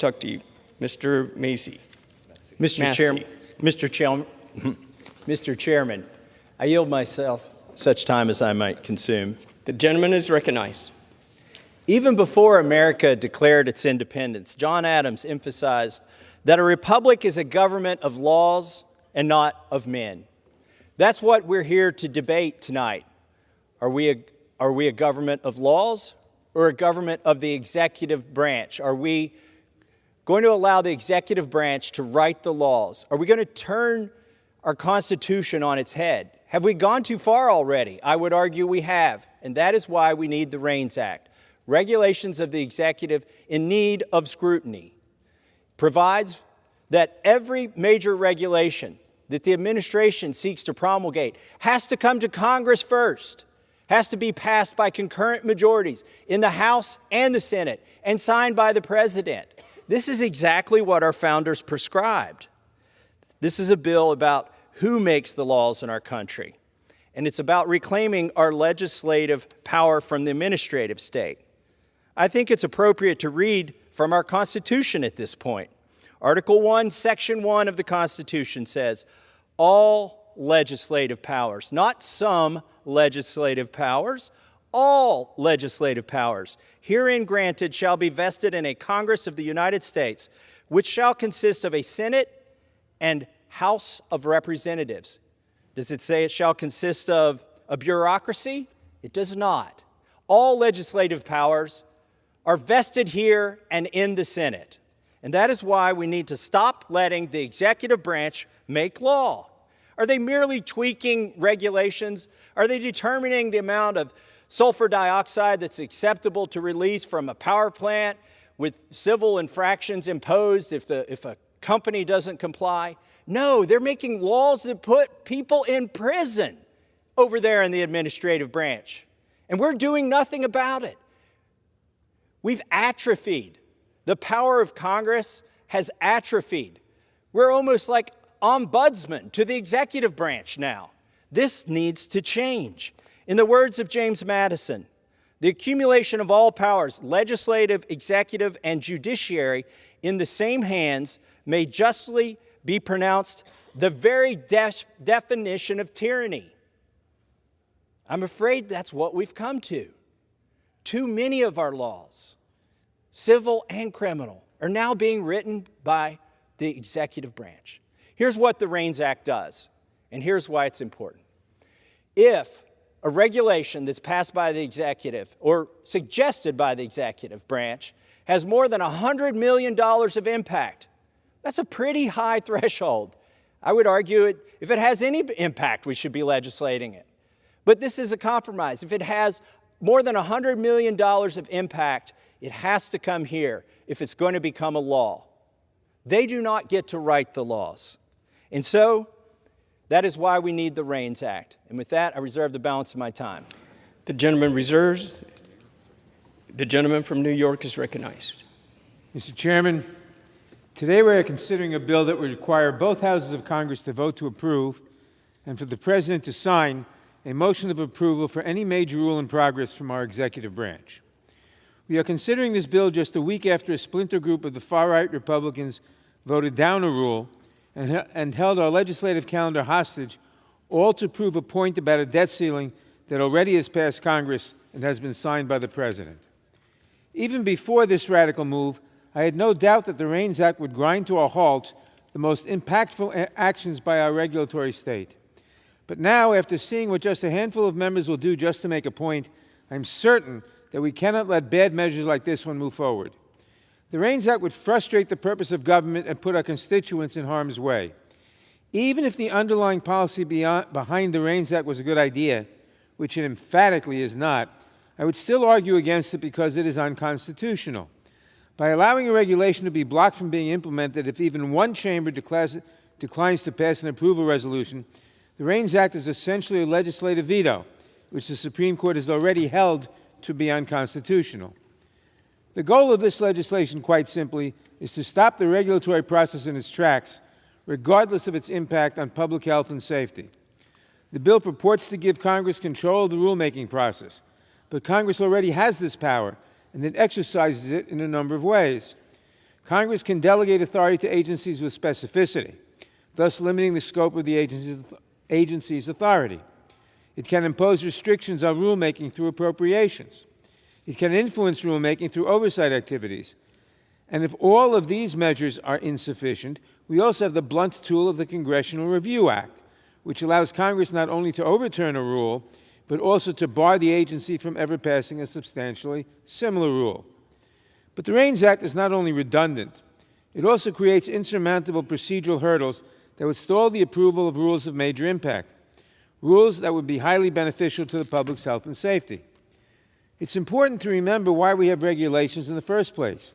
Talk to you. Mr. Massey. Mr. Chairman, I yield myself such time as I might consume. The gentleman is recognized. Even before America declared its independence, John Adams emphasized that a republic is a government of laws and not of men. That's what we're here to debate tonight. Are we a government of laws or a government of the executive branch? Are we going to allow the executive branch to write the laws? Are we going to turn our Constitution on its head? Have we gone too far already? I would argue we have, and that is why we need the REINS Act. Regulations of the executive in need of scrutiny provides that every major regulation that the administration seeks to promulgate has to come to Congress first, has to be passed by concurrent majorities in the House and the Senate, and signed by the President. This is exactly what our founders prescribed. This is a bill about who makes the laws in our country, and it's about reclaiming our legislative power from the administrative state. I think it's appropriate to read from our Constitution at this point. Article 1, Section 1 of the Constitution says, all legislative powers, not some legislative powers, all legislative powers herein granted shall be vested in a Congress of the United States, which shall consist of a Senate and House of Representatives. Does it say it shall consist of a bureaucracy? It does not. All legislative powers are vested here and in the Senate. And that is why we need to stop letting the executive branch make law. Are they merely tweaking regulations? Are they determining the amount of sulfur dioxide that's acceptable to release from a power plant with civil infractions imposed if a company doesn't comply? No, they're making laws that put people in prison over there in the administrative branch. And we're doing nothing about it. We've atrophied. The power of Congress has atrophied. We're almost like ombudsman to the executive branch now. This needs to change. In the words of James Madison, the accumulation of all powers, legislative, executive, and judiciary, in the same hands may justly be pronounced the very definition of tyranny. I'm afraid that's what we've come to. Too many of our laws, civil and criminal, are now being written by the executive branch. Here's what the REINS Act does, and here's why it's important. If a regulation that's passed by the executive or suggested by the executive branch has more than $100 million of impact, that's a pretty high threshold. I would argue if it has any impact, we should be legislating it. But this is a compromise. If it has more than $100 million of impact, it has to come here if it's going to become a law. They do not get to write the laws. And so, that is why we need the REINS Act. And with that, I reserve the balance of my time. The gentleman reserves. The gentleman from New York is recognized. Mr. Chairman, today we are considering a bill that would require both houses of Congress to vote to approve and for the President to sign a motion of approval for any major rule in progress from our executive branch. We are considering this bill just a week after a splinter group of the far-right Republicans voted down a rule and held our legislative calendar hostage, all to prove a point about a debt ceiling that already has passed Congress and has been signed by the President. Even before this radical move, I had no doubt that the REINS Act would grind to a halt the most impactful actions by our regulatory state. But now, after seeing what just a handful of members will do just to make a point, I'm certain that we cannot let bad measures like this one move forward. The REINS Act would frustrate the purpose of government and put our constituents in harm's way. Even if the underlying policy behind the REINS Act was a good idea, which it emphatically is not, I would still argue against it because it is unconstitutional. By allowing a regulation to be blocked from being implemented if even one chamber declines to pass an approval resolution, the REINS Act is essentially a legislative veto, which the Supreme Court has already held to be unconstitutional. The goal of this legislation, quite simply, is to stop the regulatory process in its tracks, regardless of its impact on public health and safety. The bill purports to give Congress control of the rulemaking process, but Congress already has this power, and it exercises it in a number of ways. Congress can delegate authority to agencies with specificity, thus limiting the scope of the agency's authority. It can impose restrictions on rulemaking through appropriations. It can influence rulemaking through oversight activities. And if all of these measures are insufficient, we also have the blunt tool of the Congressional Review Act, which allows Congress not only to overturn a rule, but also to bar the agency from ever passing a substantially similar rule. But the REINS Act is not only redundant, it also creates insurmountable procedural hurdles that would stall the approval of rules of major impact, rules that would be highly beneficial to the public's health and safety. It's important to remember why we have regulations in the first place.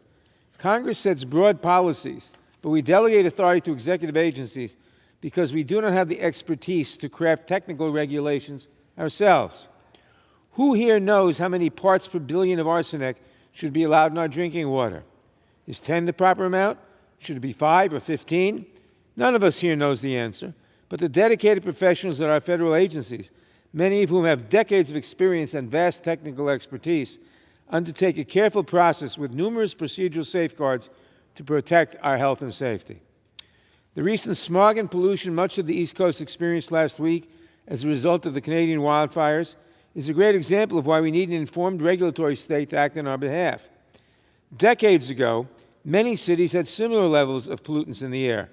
Congress sets broad policies, but we delegate authority to executive agencies because we do not have the expertise to craft technical regulations ourselves. Who here knows how many parts per billion of arsenic should be allowed in our drinking water? Is 10 the proper amount? Should it be 5 or 15? None of us here knows the answer, but the dedicated professionals at our federal agencies, many of whom have decades of experience and vast technical expertise, undertake a careful process with numerous procedural safeguards to protect our health and safety. The recent smog and pollution much of the East Coast experienced last week as a result of the Canadian wildfires is a great example of why we need an informed regulatory state to act on our behalf. Decades ago, many cities had similar levels of pollutants in the air,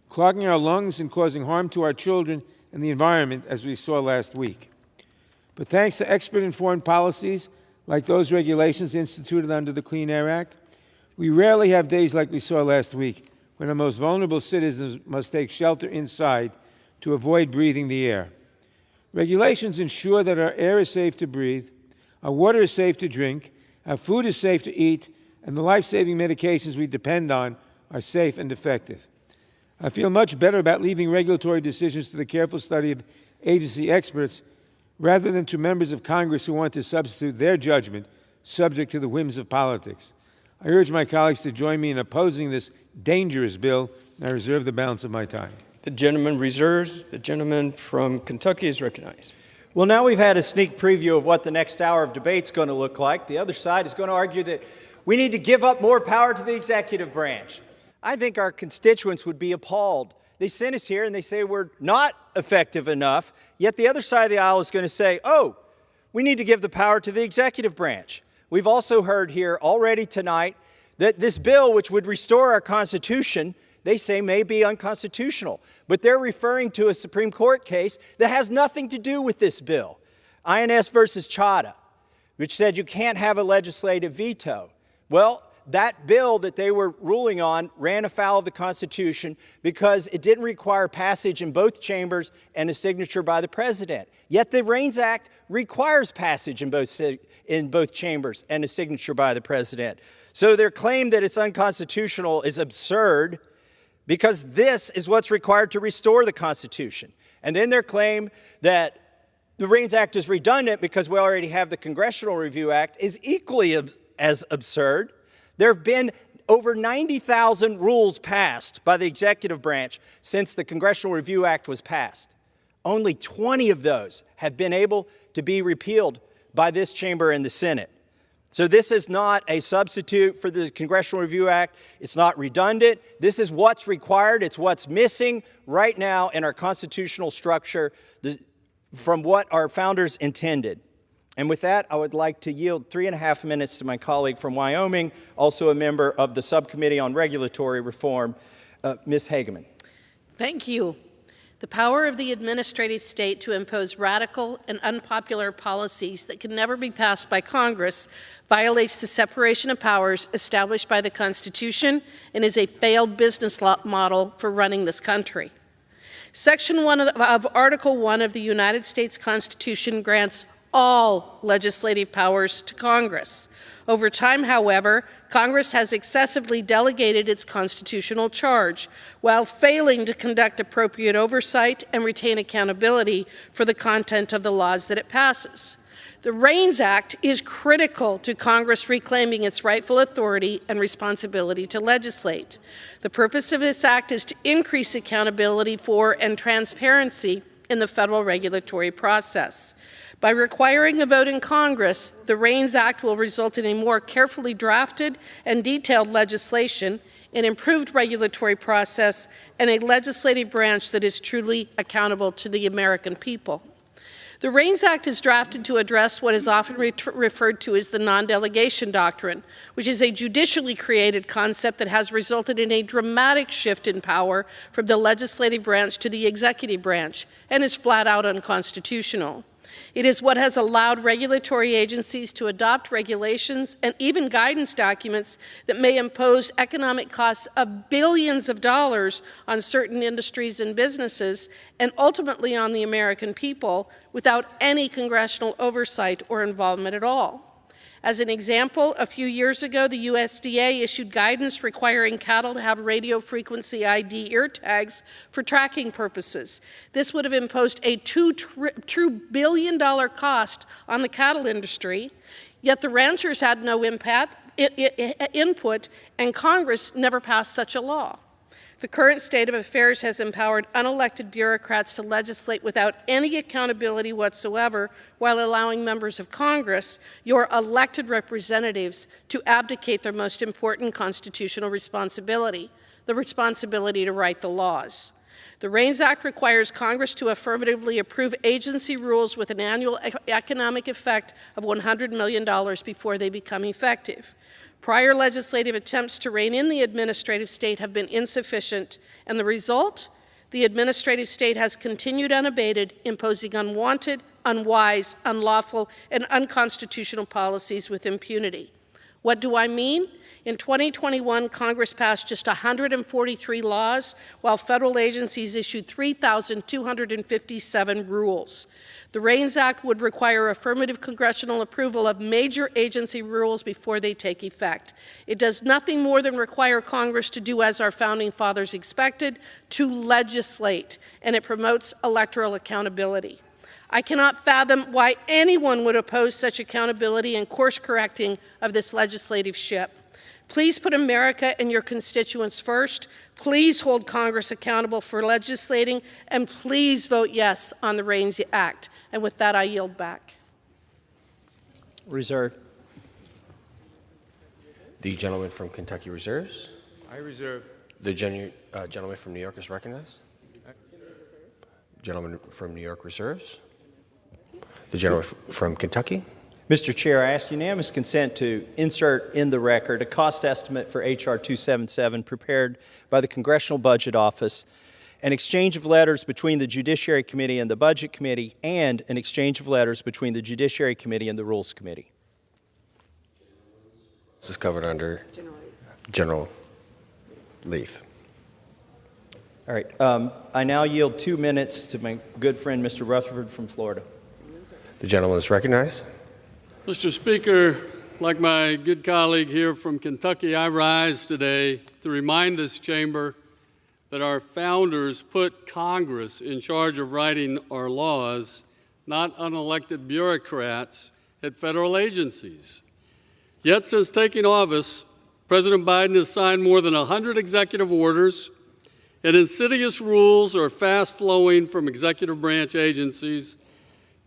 clogging our lungs and causing harm to our children and the environment, as we saw last week. But thanks to expert-informed policies like those regulations instituted under the Clean Air Act, we rarely have days like we saw last week, when our most vulnerable citizens must take shelter inside to avoid breathing the air. Regulations ensure that our air is safe to breathe, our water is safe to drink, our food is safe to eat, and the life-saving medications we depend on are safe and effective. I feel much better about leaving regulatory decisions to the careful study of agency experts rather than to members of Congress who want to substitute their judgment subject to the whims of politics. I urge my colleagues to join me in opposing this dangerous bill, and I reserve the balance of my time. The gentleman reserves. The gentleman from Kentucky is recognized. Well, now we've had a sneak preview of what the next hour of debate is going to look like. The other side is going to argue that we need to give up more power to the executive branch. I think our constituents would be appalled. They sent us here and they say we're not effective enough, yet the other side of the aisle is going to say, oh, we need to give the power to the executive branch. We've also heard here already tonight that this bill, which would restore our Constitution, they say may be unconstitutional. But they're referring to a Supreme Court case that has nothing to do with this bill, INS versus Chadha, which said you can't have a legislative veto. Well, that bill that they were ruling on ran afoul of the Constitution because it didn't require passage in both chambers and a signature by the President. Yet the REINS Act requires passage in both chambers and a signature by the President. So their claim that it's unconstitutional is absurd because this is what's required to restore the Constitution. And then their claim that the REINS Act is redundant because we already have the Congressional Review Act is equally as absurd. There have been over 90,000 rules passed by the executive branch since the Congressional Review Act was passed. Only 20 of those have been able to be repealed by this chamber and the Senate. So this is not a substitute for the Congressional Review Act. It's not redundant. This is what's required. It's what's missing right now in our constitutional structure from what our founders intended. And with that, I would like to yield 3.5 minutes to my colleague from Wyoming, also a member of the Subcommittee on Regulatory Reform, Ms. Hageman. Thank you. The power of the administrative state to impose radical and unpopular policies that can never be passed by Congress violates the separation of powers established by the Constitution and is a failed business model for running this country. Section 1 of Article 1 of the United States Constitution grants all legislative powers to Congress. Over time, however, Congress has excessively delegated its constitutional charge while failing to conduct appropriate oversight and retain accountability for the content of the laws that it passes. The REINS Act is critical to Congress reclaiming its rightful authority and responsibility to legislate. The purpose of this act is to increase accountability for and transparency in the federal regulatory process. By requiring a vote in Congress, the REINS Act will result in a more carefully drafted and detailed legislation an improved regulatory process, and a legislative branch that is truly accountable to the American people. The REINS Act is drafted to address what is often referred to as the non-delegation doctrine, which is a judicially created concept that has resulted in a dramatic shift in power from the legislative branch to the executive branch and is flat out unconstitutional. It is what has allowed regulatory agencies to adopt regulations and even guidance documents that may impose economic costs of billions of dollars on certain industries and businesses and ultimately on the American people without any congressional oversight or involvement at all. As an example, a few years ago, the USDA issued guidance requiring cattle to have radio frequency ID ear tags for tracking purposes. This would have imposed a $2 billion cost on the cattle industry, yet the ranchers had no input, and Congress never passed such a law. The current state of affairs has empowered unelected bureaucrats to legislate without any accountability whatsoever, while allowing members of Congress, your elected representatives, to abdicate their most important constitutional responsibility, the responsibility to write the laws. The REINS Act requires Congress to affirmatively approve agency rules with an annual economic effect of $100 million before they become effective. Prior legislative attempts to rein in the administrative state have been insufficient, and the result? The administrative state has continued unabated, imposing unwanted, unwise, unlawful, and unconstitutional policies with impunity. What do I mean? In 2021, Congress passed just 143 laws, while federal agencies issued 3,257 rules. The REINS Act would require affirmative congressional approval of major agency rules before they take effect. It does nothing more than require Congress to do as our founding fathers expected, to legislate, and it promotes electoral accountability. I cannot fathom why anyone would oppose such accountability and course correcting of this legislative ship. Please put America and your constituents first. Please hold Congress accountable for legislating, and please vote yes on the REINS Act. And with that, I yield back. Reserve. The gentleman from Kentucky reserves. I reserve. The gentleman from New York is recognized. Gentleman from New York reserves. The gentleman from Kentucky. Mr. Chair, I ask unanimous consent to insert in the record a cost estimate for H.R. 277 prepared by the Congressional Budget Office, an exchange of letters between the Judiciary Committee and the Budget Committee, and an exchange of letters between the Judiciary Committee and the Rules Committee. This is covered under General Leaf. All right. I now yield 2 minutes to my good friend, Mr. Rutherford from Florida. The gentleman is recognized. Mr. Speaker, like my good colleague here from Kentucky, I rise today to remind this chamber that our founders put Congress in charge of writing our laws, not unelected bureaucrats at federal agencies. Yet since taking office, President Biden has signed more than 100 executive orders, and insidious rules are fast-flowing from executive branch agencies,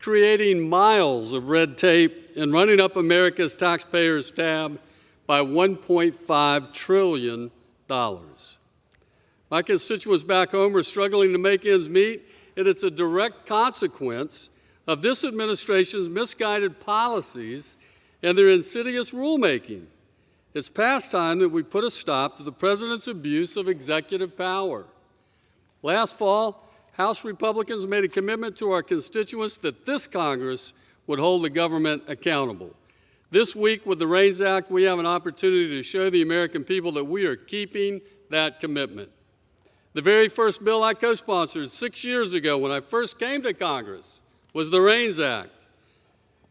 creating miles of red tape and running up America's taxpayers' tab by $1.5 trillion. My constituents back home are struggling to make ends meet, and it's a direct consequence of this administration's misguided policies and their insidious rulemaking. It's past time that we put a stop to the president's abuse of executive power. Last fall, House Republicans made a commitment to our constituents that this Congress would hold the government accountable. This week, with the REINS Act, we have an opportunity to show the American people that we are keeping that commitment. The very first bill I co-sponsored 6 years ago when I first came to Congress was the REINS Act.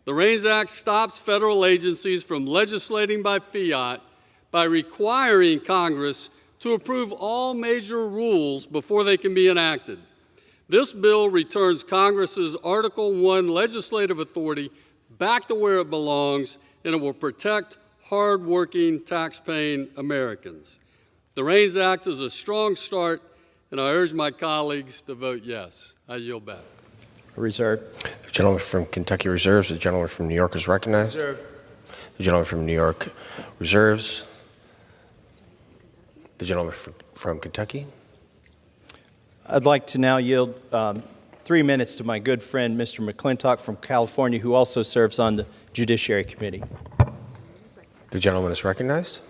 The REINS Act stops federal agencies from legislating by fiat by requiring Congress to approve all major rules before they can be enacted. This bill returns Congress's Article I legislative authority back to where it belongs, and it will protect hard-working, tax-paying Americans. The REINS Act is a strong start, and I urge my colleagues to vote yes. I yield back. Reserve. The gentleman from Kentucky reserves. The gentleman from New York is recognized. Reserve. The gentleman from New York reserves. The gentleman from Kentucky. I'd like to now yield 3 minutes to my good friend, Mr. McClintock from California, who also serves on the Judiciary Committee. The gentleman is recognized.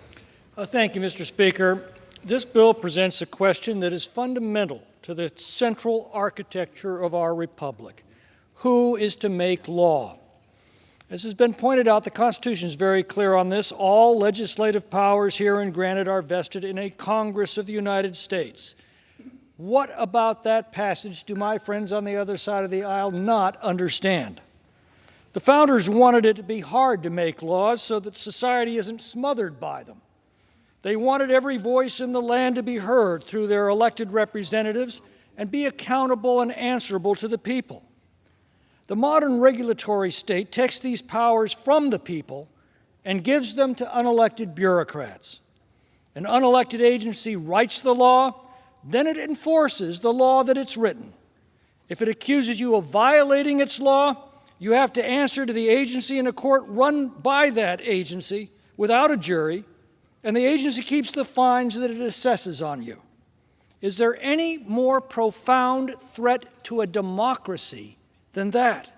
Thank you, Mr. Speaker. This bill presents a question that is fundamental to the central architecture of our republic. Who is to make law? As has been pointed out, the Constitution is very clear on this. All legislative powers herein granted are vested in a Congress of the United States. What about that passage do my friends on the other side of the aisle not understand? The founders wanted it to be hard to make laws so that society isn't smothered by them. They wanted every voice in the land to be heard through their elected representatives and be accountable and answerable to the people. The modern regulatory state takes these powers from the people and gives them to unelected bureaucrats. An unelected agency writes the law, then it enforces the law that it's written. If it accuses you of violating its law, you have to answer to the agency in a court run by that agency without a jury, and the agency keeps the fines that it assesses on you. Is there any more profound threat to a democracy than that?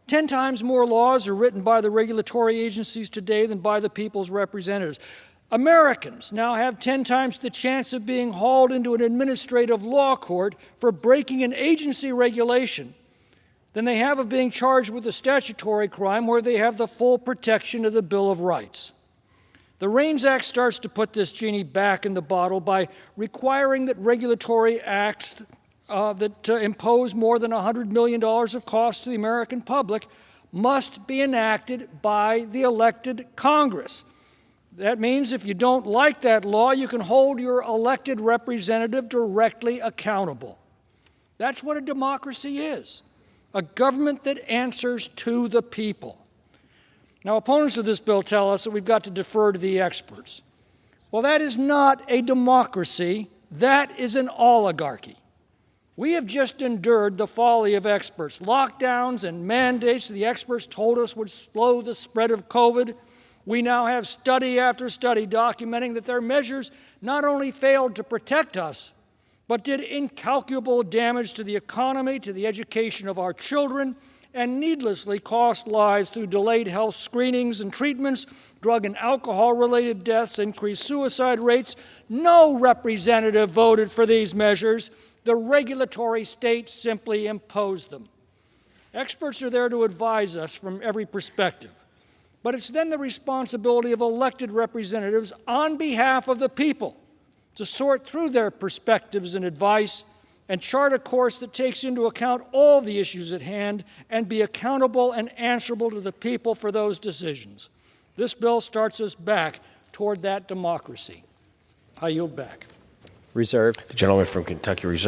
10 times more laws are written by the regulatory agencies today than by the people's representatives. Americans now have 10 times the chance of being hauled into an administrative law court for breaking an agency regulation than they have of being charged with a statutory crime where they have the full protection of the Bill of Rights. The REINS Act starts to put this genie back in the bottle by requiring that regulatory acts that impose more than $100 million of cost to the American public must be enacted by the elected Congress. That means if you don't like that law, you can hold your elected representative directly accountable. That's what a democracy is, a government that answers to the people. Now, opponents of this bill tell us that we've got to defer to the experts. Well, that is not a democracy. That is an oligarchy. We have just endured the folly of experts. Lockdowns and mandates the experts told us would slow the spread of COVID. We now have study after study documenting that their measures not only failed to protect us, but did incalculable damage to the economy, to the education of our children, and needlessly cost lives through delayed health screenings and treatments, drug and alcohol-related deaths, increased suicide rates. No representative voted for these measures. The regulatory state simply imposed them. Experts are there to advise us from every perspective, but it's then the responsibility of elected representatives on behalf of the people to sort through their perspectives and advice and chart a course that takes into account all the issues at hand and be accountable and answerable to the people for those decisions. This bill starts us back toward that democracy. I yield back. Reserved. The gentleman from Kentucky reserved.